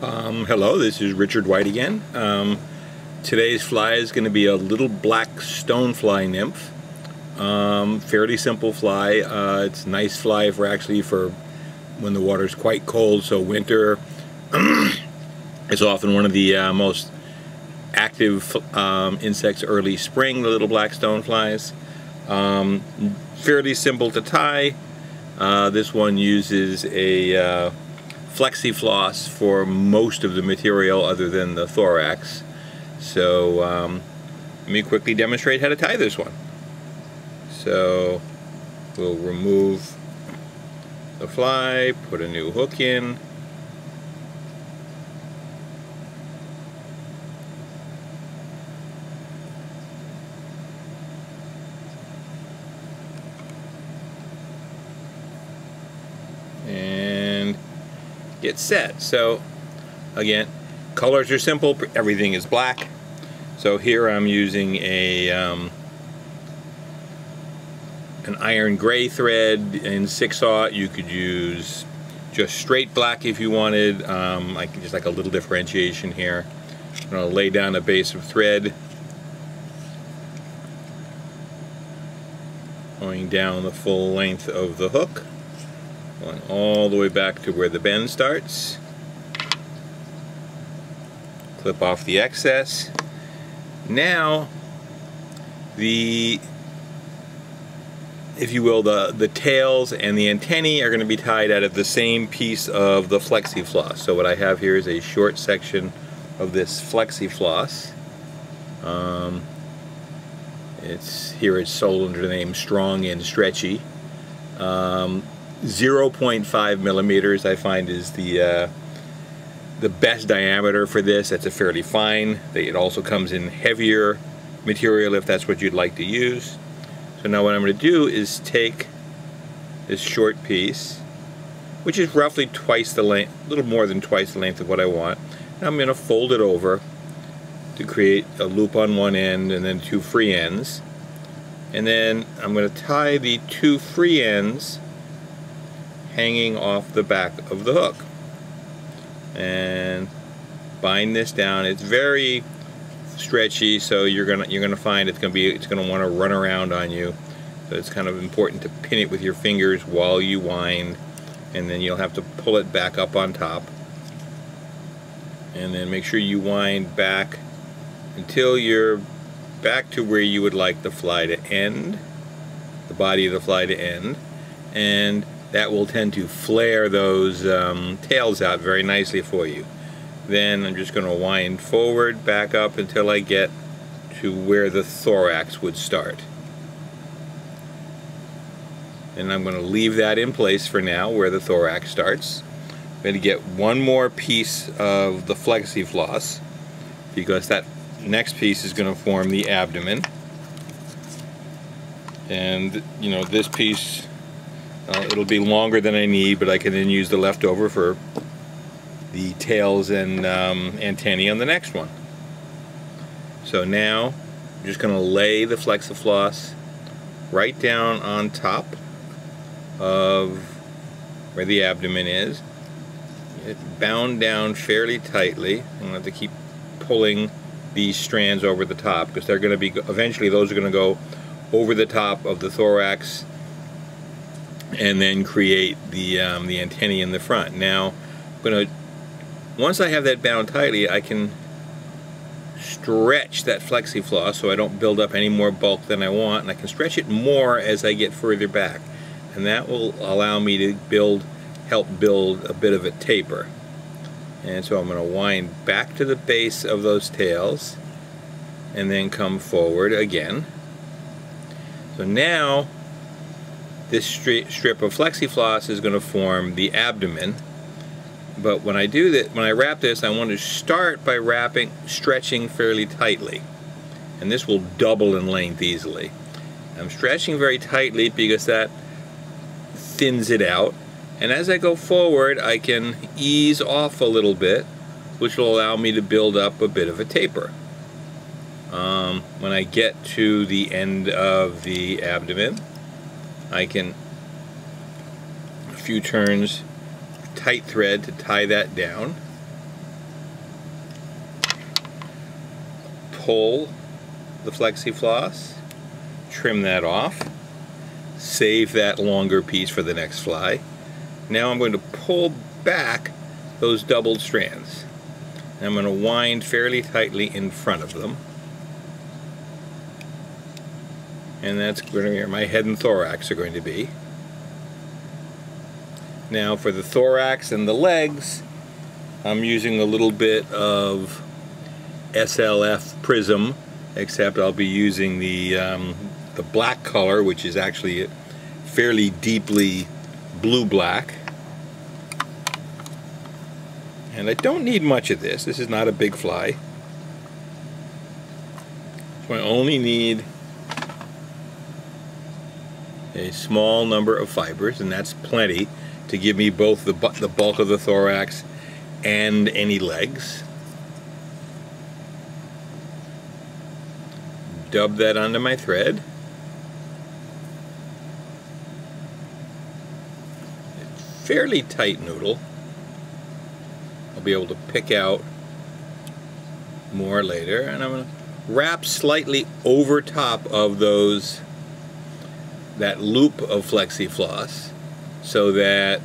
Hello, this is Richard White again. Today's fly is going to be a Little Black Stonefly Nymph. Fairly simple fly. It's a nice fly for when the water's quite cold, so winter. It's often one of the most active insects early spring, the Little Black Stoneflies. Fairly simple to tie. This one uses a Flexi-Floss for most of the material other than the thorax. So let me quickly demonstrate how to tie this one. So we'll remove the fly, put a new hook in. And get set. So again, colors are simple, everything is black. So here I'm using an iron gray thread in 6/0. You could use just straight black if you wanted. Just like a little differentiation here. I'm going to lay down a base of thread, going down the full length of the hook, going all the way back to where the bend starts. Clip off the excess. Now if you will, the tails and the antennae are going to be tied out of the same piece of the Flexi-Floss. So what I have here is a short section of this Flexi-Floss. It's sold under the name Strong and Stretchy. 0.5 millimeters I find is the best diameter for this. That's a fairly fine. It also comes in heavier material if that's what you'd like to use. So now what I'm going to do is take this short piece, which is roughly twice the length, a little more than twice the length of what I want. Now I'm going to fold it over to create a loop on one end and then two free ends. And then I'm going to tie the two free ends hanging off the back of the hook and bind this down. It's very stretchy, so you're gonna find it's gonna want to run around on you. So it's kind of important to pin it with your fingers while you wind, and then you'll have to pull it back up on top. And then make sure you wind back until you're back to where you would like the fly to end, the body of the fly to end, and that will tend to flare those tails out very nicely for you. Then I'm just going to wind forward, back up until I get to where the thorax would start. And I'm going to leave that in place for now, where the thorax starts. I'm going to get one more piece of the Flexi-Floss, because that next piece is going to form the abdomen. And you know, this piece, it'll be longer than I need, but I can then use the leftover for the tails and antennae on the next one. So now I'm just going to lay the Flexi-Floss right down on top of where the abdomen is. It's bound down fairly tightly. I'm going to have to keep pulling these strands over the top, because they're going to be, eventually those are going to go over the top of the thorax and then create the antennae in the front. Now I'm going to, once I have that bound tightly, I can stretch that Flexi-Floss so I don't build up any more bulk than I want, and I can stretch it more as I get further back, and that will allow me to help build a bit of a taper. And so I'm going to wind back to the base of those tails and then come forward again. So now this strip of Flexi-Floss is going to form the abdomen. But when I do that, when I wrap this, I want to start by stretching fairly tightly. And this will double in length easily. I'm stretching very tightly because that thins it out. And as I go forward, I can ease off a little bit, which will allow me to build up a bit of a taper. When I get to the end of the abdomen, I can, a few turns, tight thread to tie that down. pull the Flexi-Floss, trim that off, save that longer piece for the next fly. Now I'm going to pull back those doubled strands. And I'm going to wind fairly tightly in front of them. And that's going to be where my head and thorax are going to be. Now for the thorax and the legs, I'm using a little bit of SLF Prism, except I'll be using the black color, which is actually fairly deeply blue-black. And I don't need much of this. This is not a big fly. So I only need a small number of fibers, and that's plenty to give me both the bulk of the thorax and any legs. Dub that onto my thread. Fairly tight noodle. I'll be able to pick out more later, and I'm going to wrap slightly over top of that loop of Flexi-Floss so that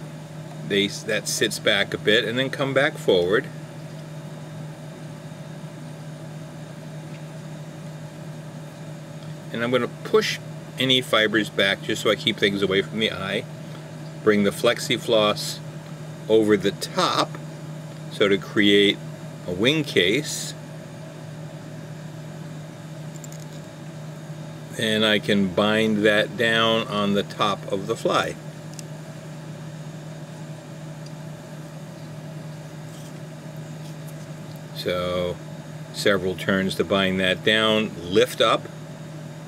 that sits back a bit, and then come back forward. And I'm going to push any fibers back just so I keep things away from the eye. Bring the Flexi-Floss over the top so to create a wing case. And I can bind that down on the top of the fly. So several turns to bind that down, lift up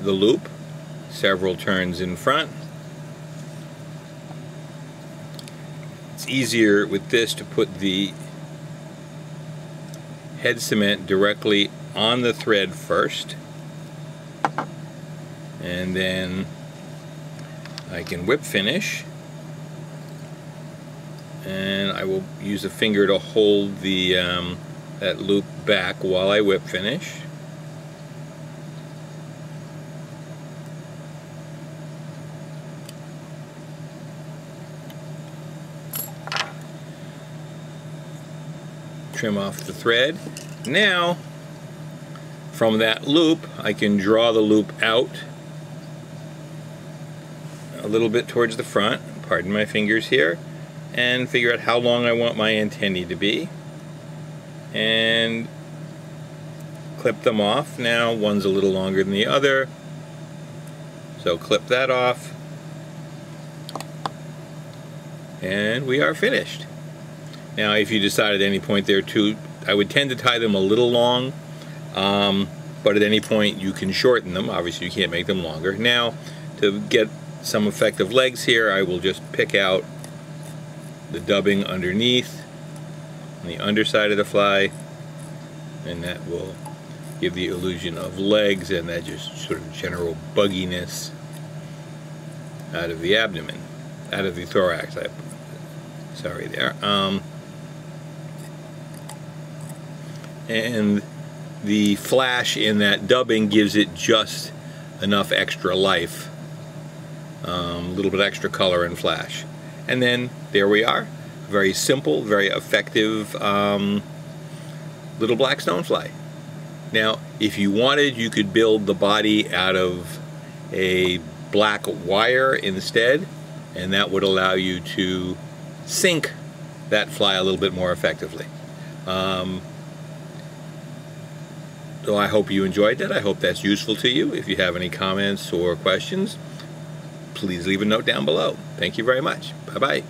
the loop, several turns in front. It's easier with this to put the head cement directly on the thread first, and then I can whip finish, and I will use a finger to hold the that loop back while I whip finish. Trim off the thread. Now from that loop I can draw the loop out a little bit towards the front, pardon my fingers here, and figure out how long I want my antennae to be, and clip them off. Now one's a little longer than the other, so clip that off, and we are finished. Now if you decide at any point there too, I would tend to tie them a little long, but at any point you can shorten them. Obviously you can't make them longer. Now to get some effective legs here, I will just pick out the dubbing underneath on the underside of the fly, and that will give the illusion of legs and that just sort of general bugginess out of the abdomen, out of the thorax. Sorry there. And the flash in that dubbing gives it just enough extra life, a little bit extra color and flash. And then there we are. Very simple, very effective little black stonefly. Now if you wanted, you could build the body out of a black wire instead, and that would allow you to sink that fly a little bit more effectively. So I hope you enjoyed that. I hope that's useful to you. If you have any comments or questions, please leave a note down below. Thank you very much. Bye-bye.